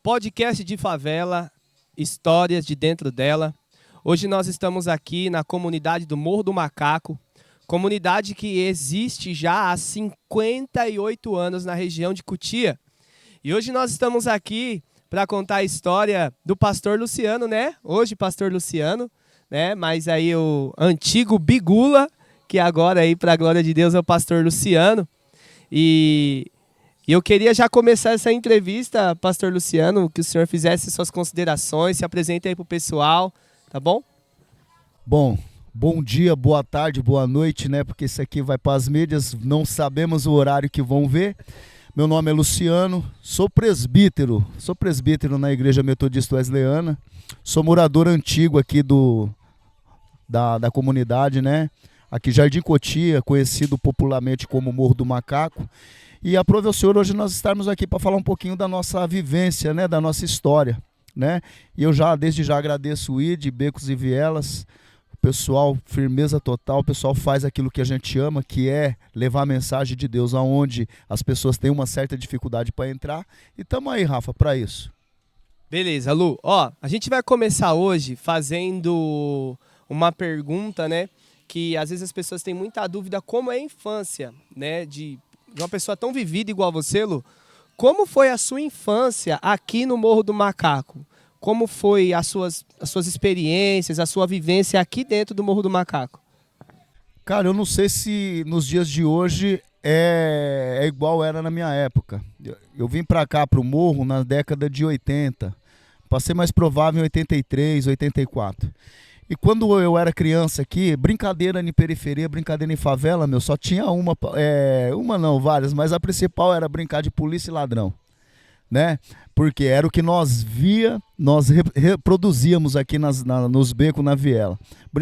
Podcast de favela, histórias de dentro dela. Hoje nós estamos aqui na comunidade do Morro do Macaco, comunidade que existe já há 58 anos na região de Cotia. E hoje nós estamos aqui para contar a história do pastor Luciano, né? Hoje pastor Luciano, né? Mas aí o antigo Bigula, que agora aí para a glória de Deus é o pastor Luciano. E eu queria já começar essa entrevista, pastor Luciano, que o senhor fizesse suas considerações, se apresente aí para o pessoal, tá bom? Bom dia, boa tarde, boa noite, né? Porque isso aqui vai para as mídias, não sabemos o horário que vão ver. Meu nome é Luciano, sou presbítero na Igreja Metodista Wesleyana, sou morador antigo aqui da comunidade, né? Aqui Jardim Cotia, conhecido popularmente como Morro do Macaco. E aprove ao Senhor hoje nós estarmos aqui para falar um pouquinho da nossa vivência, né? Da nossa história, né? E eu desde já agradeço o ID, Becos e Vielas. Pessoal, firmeza total, o pessoal faz aquilo que a gente ama, que é levar a mensagem de Deus aonde as pessoas têm uma certa dificuldade para entrar. E estamos aí, Rafa, para isso. Beleza, Lu. Ó, a gente vai começar hoje fazendo uma pergunta, né? Que às vezes as pessoas têm muita dúvida como é a infância, né? De uma pessoa tão vivida igual você, Lu. Como foi a sua infância aqui no Morro do Macaco? Como foi as suas experiências, a sua vivência aqui dentro do Morro do Macaco? Cara, eu não sei se nos dias de hoje é igual era na minha época. Eu vim pra cá, pro Morro, na década de 80. Passei mais provável em 83, 84. E quando eu era criança aqui, brincadeira em periferia, brincadeira em favela, só tinha várias, mas a principal era brincar de polícia e ladrão, né? Porque era o que nós reproduzíamos aqui nos becos, na viela.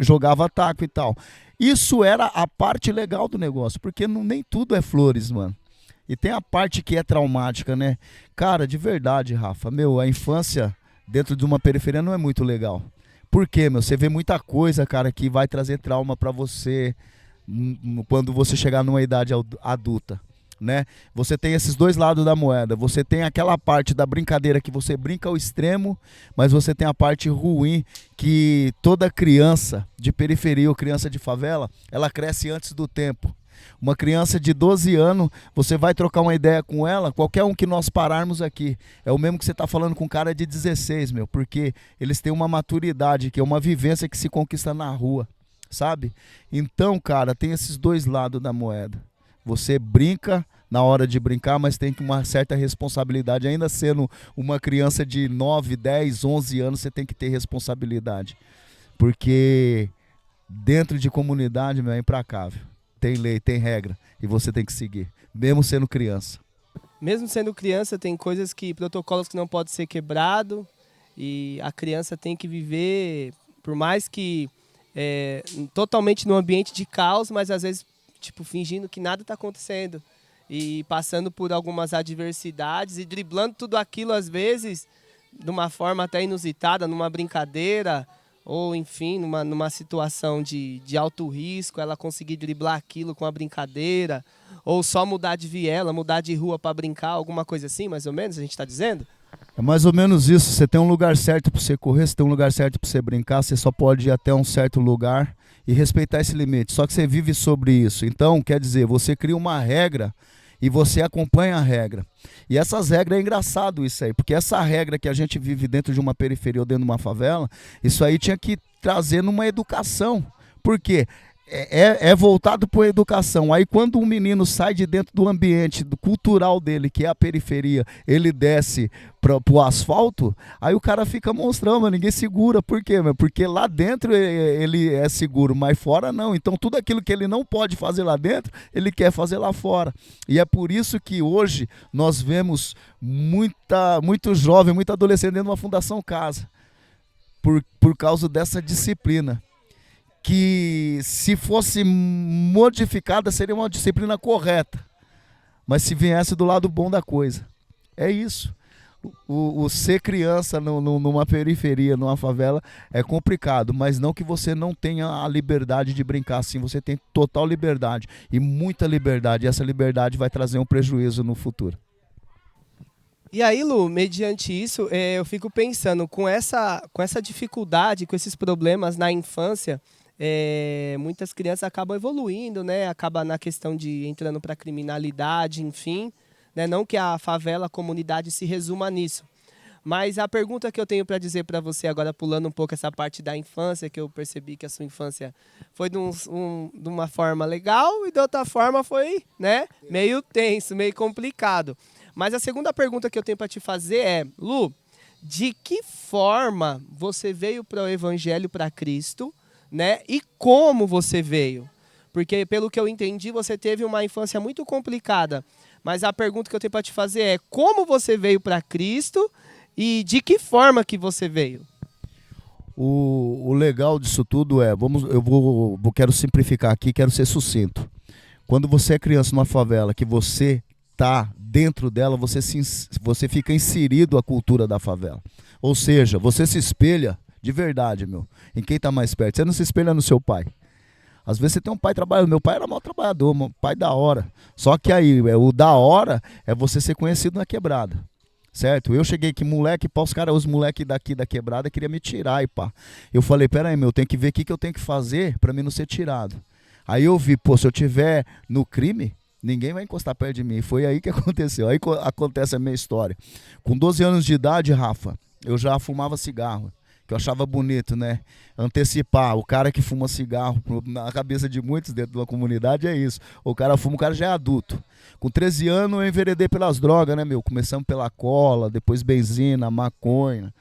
Jogava taco e tal. Isso era a parte legal do negócio, porque nem tudo é flores, mano. E tem a parte que é traumática, né? Cara, de verdade, Rafa, a infância dentro de uma periferia não é muito legal. Por quê, Você vê muita coisa, cara, que vai trazer trauma pra você quando você chegar numa idade adulta, né? Você tem esses dois lados da moeda. Você tem aquela parte da brincadeira que você brinca ao extremo, mas você tem a parte ruim que toda criança de periferia ou criança de favela, ela cresce antes do tempo. Uma criança de 12 anos, você vai trocar uma ideia com ela, qualquer um que nós pararmos aqui, é o mesmo que você está falando com um cara de 16, porque eles têm uma maturidade, que é uma vivência que se conquista na rua, sabe? Então, cara, tem esses dois lados da moeda. Você brinca na hora de brincar, mas tem uma certa responsabilidade. Ainda sendo uma criança de 9, 10, 11 anos, você tem que ter responsabilidade. Porque dentro de comunidade, é implacável. Tem lei, tem regra, e você tem que seguir, mesmo sendo criança. Mesmo sendo criança, tem protocolos que não podem ser quebrados, e a criança tem que viver, por mais que totalmente num ambiente de caos, mas às vezes fingindo que nada está acontecendo e passando por algumas adversidades e driblando tudo aquilo às vezes de uma forma até inusitada, numa brincadeira ou enfim, numa situação de alto risco, ela conseguir driblar aquilo com a brincadeira, ou só mudar de viela, mudar de rua para brincar, alguma coisa assim, mais ou menos, a gente está dizendo? É mais ou menos isso. Você tem um lugar certo para você correr, você tem um lugar certo para você brincar, você só pode ir até um certo lugar e respeitar esse limite. Só que você vive sobre isso. Então, quer dizer, você cria uma regra e você acompanha a regra. E essas regras, é engraçado isso aí, porque essa regra que a gente vive dentro de uma periferia ou dentro de uma favela, isso aí tinha que trazer numa educação. Por quê? É voltado para a educação. Aí quando um menino sai de dentro do ambiente cultural dele, que é a periferia, ele desce para o asfalto, aí o cara fica monstrão, mas ninguém segura. Por quê? Porque lá dentro ele é seguro, mas fora não. Então tudo aquilo que ele não pode fazer lá dentro, ele quer fazer lá fora. E é por isso que hoje nós vemos muito jovem, muito adolescente dentro de uma Fundação Casa, por causa dessa disciplina, que se fosse modificada seria uma disciplina correta, mas se viesse do lado bom da coisa. É isso. O ser criança numa periferia, numa favela, é complicado, mas não que você não tenha a liberdade de brincar assim. Você tem total liberdade e muita liberdade, e essa liberdade vai trazer um prejuízo no futuro. E aí, Lu, mediante isso, eu fico pensando, com essa dificuldade, com esses problemas na infância, muitas crianças acabam evoluindo, né? Acaba na questão de entrando para a criminalidade, enfim, né? Não que a favela, a comunidade se resuma nisso. Mas a pergunta que eu tenho para dizer para você agora, pulando um pouco essa parte da infância, que eu percebi que a sua infância foi de uma forma legal e de outra forma foi, né, meio tenso, meio complicado. Mas a segunda pergunta que eu tenho para te fazer é, Lu, de que forma você veio para o Evangelho, para Cristo, né? E como você veio? Porque pelo que eu entendi, você teve uma infância muito complicada. Mas a pergunta que eu tenho para te fazer é como você veio para Cristo e de que forma que você veio? O legal disso tudo é, quero simplificar aqui, quero ser sucinto. Quando você é criança numa favela, que você tá dentro dela, você fica inserido à cultura da favela. Ou seja, você se espelha de verdade, meu, em quem tá mais perto. Você não se espelha no seu pai. Às vezes você tem um pai trabalhador. Meu pai era mau trabalhador, meu pai da hora. Só que aí, o da hora é você ser conhecido na quebrada. Certo? Eu cheguei aqui, moleque, pá, os moleques daqui da quebrada queriam me tirar e pá. Eu falei, pera aí, meu, eu tenho que ver o que eu tenho que fazer pra mim não ser tirado. Aí eu vi, pô, se eu tiver no crime, ninguém vai encostar perto de mim. Foi aí que aconteceu. Aí acontece a minha história. Com 12 anos de idade, Rafa, eu já fumava cigarro, que eu achava bonito, né? Antecipar. O cara que fuma cigarro, na cabeça de muitos dentro de uma comunidade, é isso. O cara fuma, o cara já é adulto. Com 13 anos eu enveredei pelas drogas, né, meu? Começamos pela cola, depois benzina, maconha.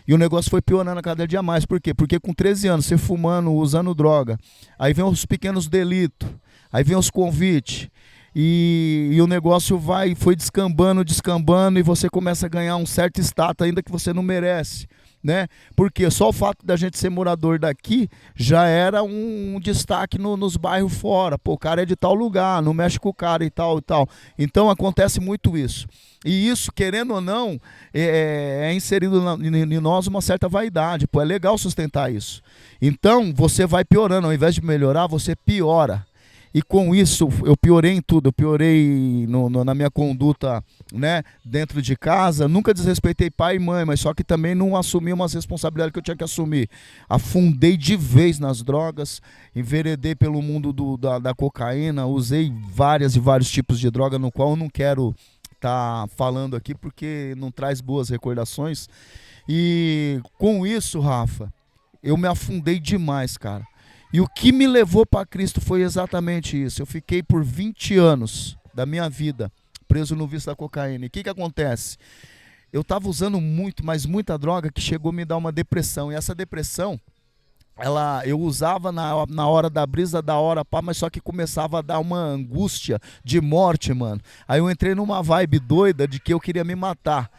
E o negócio foi piorando a cada dia mais. Por quê? Porque com 13 anos, você fumando, usando droga, aí vem os pequenos delitos, aí vem os convites. E o negócio foi descambando, descambando, e você começa a ganhar um certo status ainda que você não merece, né? Porque só o fato da gente ser morador daqui já era um destaque nos bairros fora. Pô, o cara é de tal lugar, não mexe com o cara e tal e tal. Então acontece muito isso. E isso, querendo ou não, é inserido em nós uma certa vaidade. Pô, é legal sustentar isso. Então você vai piorando, ao invés de melhorar, você piora. E com isso eu piorei em tudo, eu piorei na minha conduta, né, dentro de casa. Nunca desrespeitei pai e mãe, mas só que também não assumi umas responsabilidades que eu tinha que assumir. Afundei de vez nas drogas, enveredei pelo mundo da cocaína, usei vários tipos de droga, no qual eu não quero estar falando aqui porque não traz boas recordações. E com isso, Rafa, eu me afundei demais, cara. E o que me levou para Cristo foi exatamente isso. Eu fiquei por 20 anos da minha vida preso no vício da cocaína. E o que acontece? Eu estava usando muito, mas muita droga, que chegou a me dar uma depressão. E essa depressão, eu usava na hora da brisa, da hora, pá, mas só que começava a dar uma angústia de morte, mano. Aí eu entrei numa vibe doida de que eu queria me matar.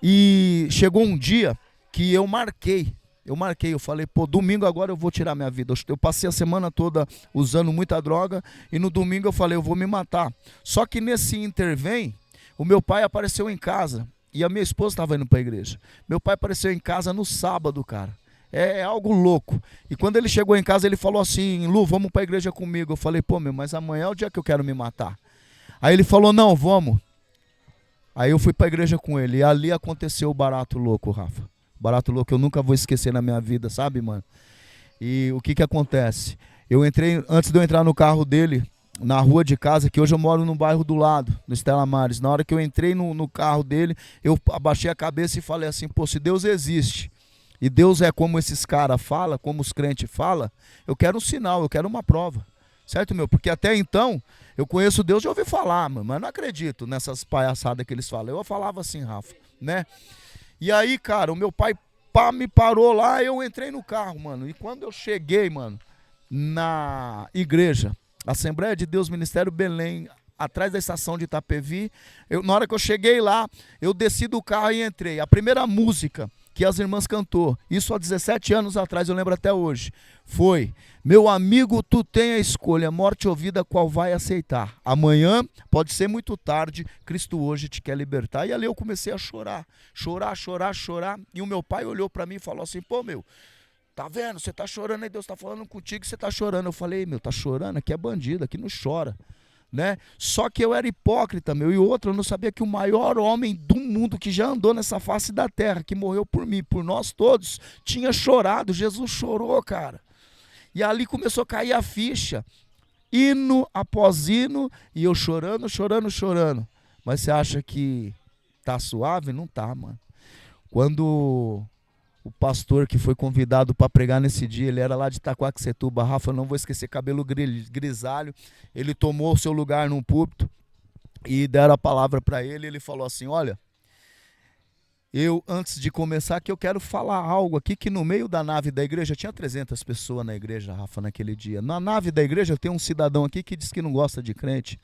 E chegou um dia que eu marquei, eu falei, pô, domingo agora eu vou tirar minha vida. Eu passei a semana toda usando muita droga e no domingo eu falei, eu vou me matar. Só que nesse intervém, o meu pai apareceu em casa e a minha esposa estava indo para a igreja. Meu pai apareceu em casa no sábado, cara. É algo louco. E quando ele chegou em casa, ele falou assim, Lu, vamos para a igreja comigo. Eu falei, pô, meu, mas amanhã é o dia que eu quero me matar. Aí ele falou, não, vamos. Aí eu fui para a igreja com ele e ali aconteceu o barato louco, Rafa. Barato louco que eu nunca vou esquecer na minha vida, sabe, mano? E o que acontece? Antes de eu entrar no carro dele, na rua de casa, que hoje eu moro no bairro do lado, no Estela Maris. Na hora que eu entrei no carro dele, eu abaixei a cabeça e falei assim, pô, se Deus existe, e Deus é como esses caras falam, como os crentes falam, eu quero um sinal, eu quero uma prova. Certo, meu? Porque até então, eu conheço Deus de ouvir falar, mano, mas não acredito nessas palhaçadas que eles falam. Eu falava assim, Rafa, né? E aí, cara, o meu pai me parou lá, eu entrei no carro, mano. E quando eu cheguei, mano, na igreja, Assembleia de Deus, Ministério Belém, atrás da estação de Itapevi, na hora que eu cheguei lá, eu desci do carro e entrei. A primeira música que as irmãs cantou, isso há 17 anos atrás, eu lembro até hoje, foi: meu amigo, tu tem a escolha, morte ou vida, qual vai aceitar? Amanhã pode ser muito tarde, Cristo hoje te quer libertar. E ali eu comecei a chorar, e o meu pai olhou para mim e falou assim, pô, meu, tá vendo, você tá chorando aí, Deus tá falando contigo, você tá chorando. Eu falei, meu, tá chorando? Aqui é bandido, aqui não chora. né? Só que eu era hipócrita, meu, e outro, eu não sabia que o maior homem do mundo que já andou nessa face da terra, que morreu por mim, por nós todos, tinha chorado. Jesus chorou, cara. E ali começou a cair a ficha, hino após hino, e eu chorando, chorando, chorando. Mas você acha que tá suave? Não tá, mano. Quando o pastor que foi convidado para pregar nesse dia, ele era lá de Itaquaquecetuba, Rafa, não vou esquecer, cabelo grisalho, ele tomou o seu lugar num púlpito e deram a palavra para ele, ele falou assim, olha, eu, antes de começar aqui, eu quero falar algo aqui, que no meio da nave da igreja, tinha 300 pessoas na igreja, Rafa, naquele dia. Na nave da igreja tem um cidadão aqui que diz que não gosta de crente,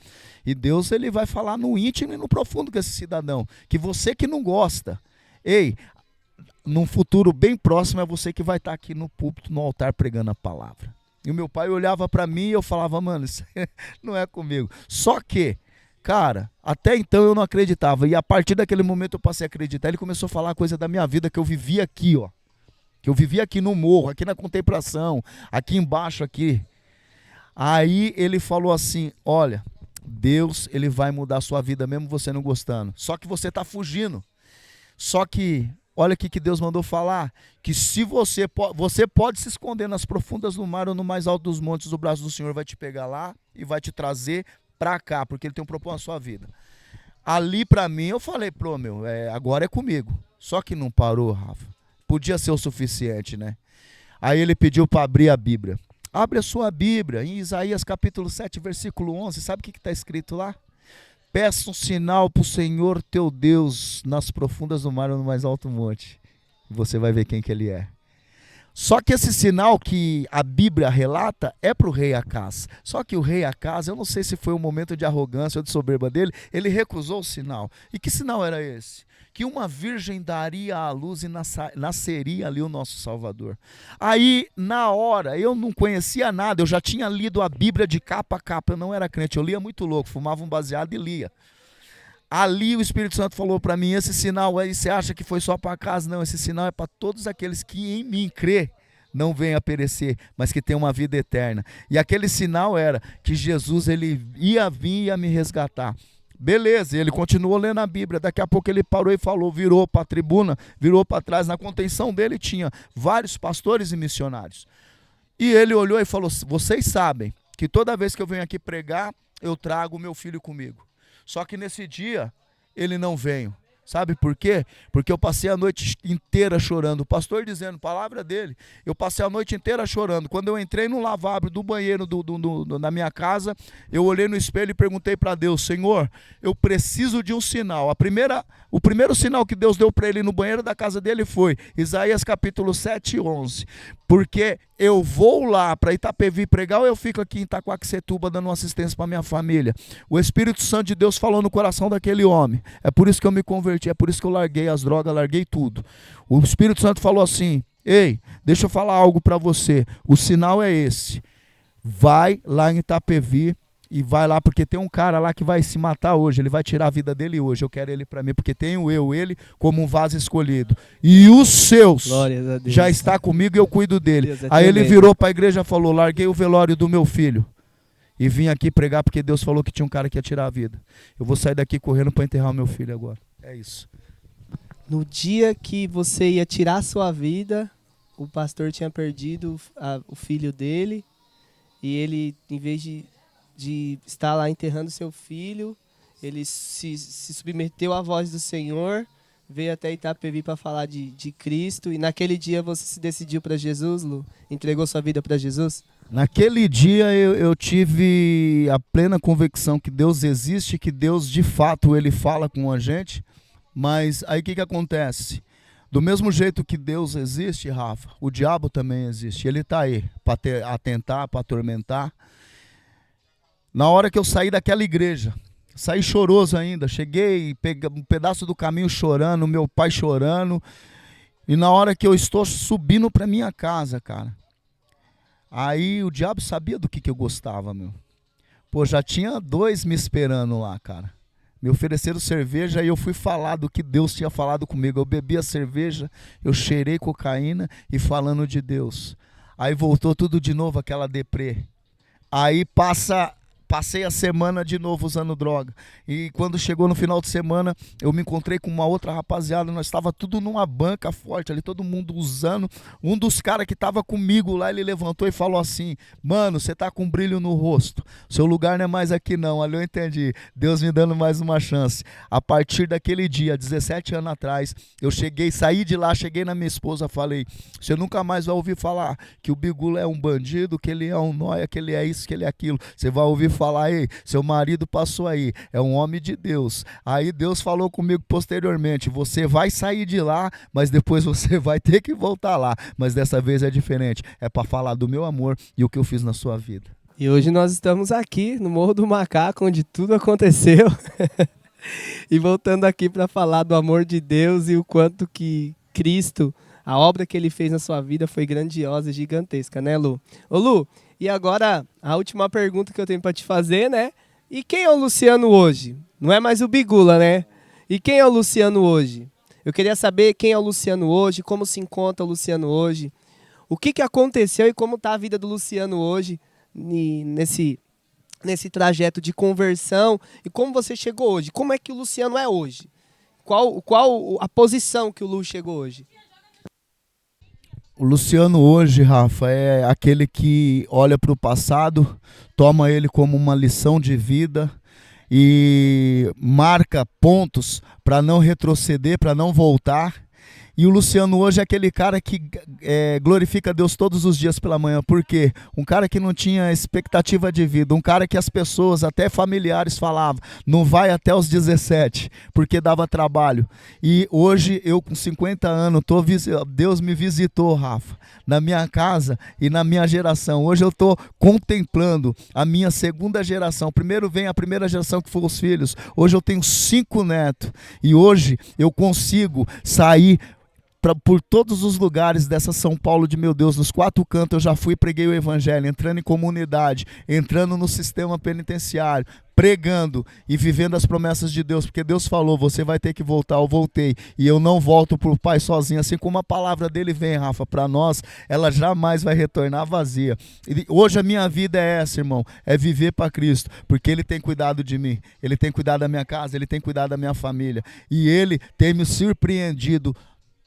e Deus, ele vai falar no íntimo e no profundo com esse cidadão, que você que não gosta, ei, num futuro bem próximo é você que vai estar aqui no púlpito, no altar, pregando a palavra. E o meu pai olhava para mim e eu falava, mano, isso não é comigo. Só que, cara, até então eu não acreditava. E a partir daquele momento eu passei a acreditar. Ele começou a falar coisa da minha vida que eu vivia aqui, ó. Que eu vivia aqui no morro, aqui na contemplação, aqui embaixo, aqui. Aí ele falou assim, olha, Deus, ele vai mudar a sua vida mesmo você não gostando. Só que você está fugindo. Só que, olha aqui que Deus mandou falar, que se você pode se esconder nas profundas do mar ou no mais alto dos montes, o braço do Senhor vai te pegar lá e vai te trazer para cá, porque Ele tem um propósito na sua vida. Ali para mim eu falei, pô, meu, agora é comigo. Só que não parou, Rafa. Podia ser o suficiente, né? Aí ele pediu para abrir a Bíblia. Abre a sua Bíblia, em Isaías capítulo 7, versículo 11, sabe o que está escrito lá? Peça um sinal para o Senhor teu Deus nas profundas do mar ou no mais alto monte. Você vai ver quem que ele é. Só que esse sinal que a Bíblia relata é para o rei Acaz. Só que o rei Acaz, eu não sei se foi um momento de arrogância ou de soberba dele, ele recusou o sinal. E que sinal era esse? Que uma virgem daria à luz e nasceria ali o nosso Salvador. Aí, na hora, eu não conhecia nada, eu já tinha lido a Bíblia de capa a capa, eu não era crente, eu lia muito louco, fumava um baseado e lia. Ali o Espírito Santo falou para mim, esse sinal aí, você acha que foi só para casa? Não, esse sinal é para todos aqueles que em mim crê, não venham a perecer, mas que tenham uma vida eterna. E aquele sinal era que Jesus, ele ia vir e ia me resgatar. Beleza, ele continuou lendo a Bíblia, daqui a pouco ele parou e falou, virou para a tribuna, virou para trás, na contenção dele tinha vários pastores e missionários. E ele olhou e falou, vocês sabem que toda vez que eu venho aqui pregar, eu trago o meu filho comigo. Só que nesse dia, ele não veio. Sabe por quê? Porque eu passei a noite inteira chorando. O pastor dizendo, palavra dele, eu passei a noite inteira chorando. Quando eu entrei no lavabo do banheiro na minha casa, eu olhei no espelho e perguntei para Deus, Senhor, eu preciso de um sinal. O primeiro sinal que Deus deu para ele no banheiro da casa dele foi Isaías capítulo 7, 11. Porque eu vou lá para Itapevi pregar ou eu fico aqui em Itaquaquecetuba dando uma assistência para minha família? O Espírito Santo de Deus falou no coração daquele homem. É por isso que eu me converti, é por isso que eu larguei as drogas, larguei tudo. O Espírito Santo falou assim, ei, deixa eu falar algo para você. O sinal é esse. Vai lá em Itapevi e vai lá, porque tem um cara lá que vai se matar hoje, ele vai tirar a vida dele hoje, eu quero ele para mim, porque tenho ele como um vaso escolhido. E os seus já está comigo e eu cuido dele. Aí ele virou para a igreja e falou, larguei o velório do meu filho e vim aqui pregar porque Deus falou que tinha um cara que ia tirar a vida. Eu vou sair daqui correndo para enterrar o meu filho agora. É isso. No dia que você ia tirar a sua vida, o pastor tinha perdido o filho dele e ele, em vez de estar lá enterrando seu filho, ele se submeteu à voz do Senhor, veio até Itapevi para falar de Cristo, e naquele dia você se decidiu para Jesus, Lu? Entregou sua vida para Jesus? Naquele dia eu tive a plena convicção que Deus existe, que Deus de fato ele fala com a gente, mas aí o que acontece? Do mesmo jeito que Deus existe, Rafa, o diabo também existe, ele está aí para atentar, para atormentar. Na hora que eu saí daquela igreja, saí choroso ainda, cheguei, peguei um pedaço do caminho chorando, meu pai chorando, e na hora que eu estou subindo para minha casa, cara, aí o diabo sabia do que eu gostava, meu. Pô, já tinha 2 me esperando lá, cara. Me ofereceram cerveja e eu fui falar do que Deus tinha falado comigo. Eu bebi a cerveja, eu cheirei cocaína e falando de Deus. Aí voltou tudo de novo, aquela deprê. Aí passa Passei a semana de novo usando droga. E quando chegou no final de semana, eu me encontrei com uma outra rapaziada. Nós estava tudo numa banca forte ali, todo mundo usando. Um dos caras que estava comigo lá, ele levantou e falou assim: mano, você tá com um brilho no rosto. Seu lugar não é mais aqui não. Ali eu entendi. Deus me dando mais uma chance. A partir daquele dia, 17 anos atrás, eu saí de lá, cheguei na minha esposa, falei: você nunca mais vai ouvir falar que o Bigula é um bandido, que ele é um nóia, que ele é isso, que ele é aquilo. Você vai ouvir falar: ei, seu marido passou aí, é um homem de Deus. Aí Deus falou comigo posteriormente: você vai sair de lá, mas depois você vai ter que voltar lá. Mas dessa vez é diferente, é para falar do meu amor e o que eu fiz na sua vida. E hoje nós estamos aqui no Morro do Macaco, onde tudo aconteceu. E voltando aqui para falar do amor de Deus e o quanto que Cristo, a obra que ele fez na sua vida foi grandiosa e gigantesca, né, Lu? Ô, Lu, e agora a última pergunta que eu tenho para te fazer, né? E quem é o Luciano hoje? Não é mais o Bigula, né? E quem é o Luciano hoje? Eu queria saber quem é o Luciano hoje, como se encontra o Luciano hoje, o que aconteceu e como está a vida do Luciano hoje nesse trajeto de conversão e como você chegou hoje. Como é que o Luciano é hoje? Qual a posição que o Lu chegou hoje? O Luciano hoje, Rafa, é aquele que olha para o passado, toma ele como uma lição de vida e marca pontos para não retroceder, para não voltar. E o Luciano hoje é aquele cara que glorifica a Deus todos os dias pela manhã. Por quê? Um cara que não tinha expectativa de vida. Um cara que as pessoas, até familiares, falavam: não vai até os 17, porque dava trabalho. E hoje, eu com 50 anos, Deus me visitou, Rafa, na minha casa e na minha geração. Hoje eu estou contemplando a minha segunda geração. Primeiro vem a primeira geração, que foram os filhos. Hoje eu tenho 5 netos. E hoje eu consigo sair por todos os lugares dessa São Paulo de meu Deus, nos 4 cantos eu já fui e preguei o evangelho, entrando em comunidade, entrando no sistema penitenciário, pregando e vivendo as promessas de Deus, porque Deus falou: você vai ter que voltar. Eu voltei, e eu não volto para o Pai sozinho. Assim como a palavra dele vem, Rafa, para nós, ela jamais vai retornar vazia. E hoje a minha vida é essa, irmão, é viver para Cristo, porque ele tem cuidado de mim, ele tem cuidado da minha casa, ele tem cuidado da minha família, e ele tem me surpreendido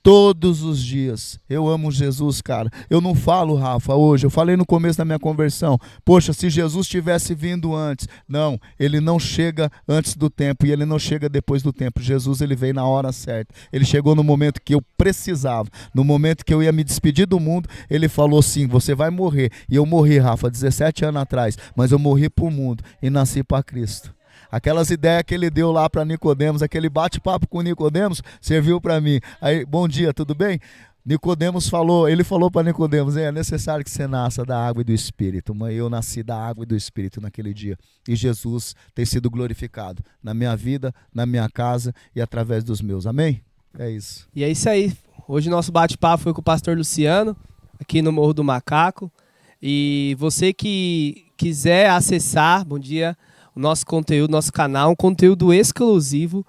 todos os dias. Eu amo Jesus, cara. Eu não falo, Rafa, hoje. Eu falei no começo da minha conversão: poxa, se Jesus tivesse vindo antes. Não, ele não chega antes do tempo e ele não chega depois do tempo. Jesus, ele veio na hora certa. Ele chegou no momento que eu precisava. No momento que eu ia me despedir do mundo, ele falou: sim, você vai morrer. E eu morri, Rafa, 17 anos atrás. Mas eu morri pro mundo e nasci para Cristo. Aquelas ideias que ele deu lá para Nicodemos, aquele bate-papo com Nicodemos, serviu para mim. Aí, bom dia, tudo bem? Nicodemos falou, ele falou para Nicodemos: é necessário que você nasça da água e do Espírito. Mãe, eu nasci da água e do Espírito naquele dia. E Jesus tem sido glorificado na minha vida, na minha casa e através dos meus. Amém? É isso. E é isso aí. Hoje nosso bate-papo foi com o pastor Luciano, aqui no Morro do Macaco. E você que quiser acessar, bom dia, o nosso conteúdo, nosso canal, um conteúdo exclusivo.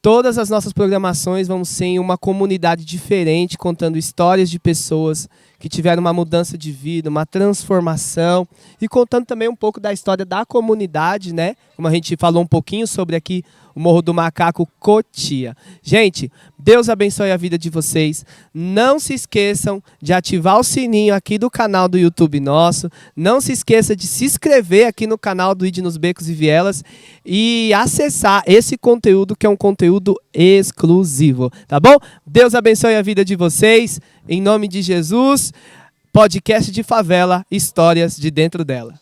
Todas as nossas programações vão ser em uma comunidade diferente, contando histórias de pessoas que tiveram uma mudança de vida, uma transformação, e contando também um pouco da história da comunidade, né? Como a gente falou um pouquinho sobre aqui o Morro do Macaco Cotia. Gente, Deus abençoe a vida de vocês. Não se esqueçam de ativar o sininho aqui do canal do YouTube nosso. Não se esqueça de se inscrever aqui no canal do Ide nos Becos e Vielas e acessar esse conteúdo, que é um conteúdo exclusivo, tá bom? Deus abençoe a vida de vocês. Em nome de Jesus, podcast de favela, histórias de dentro dela.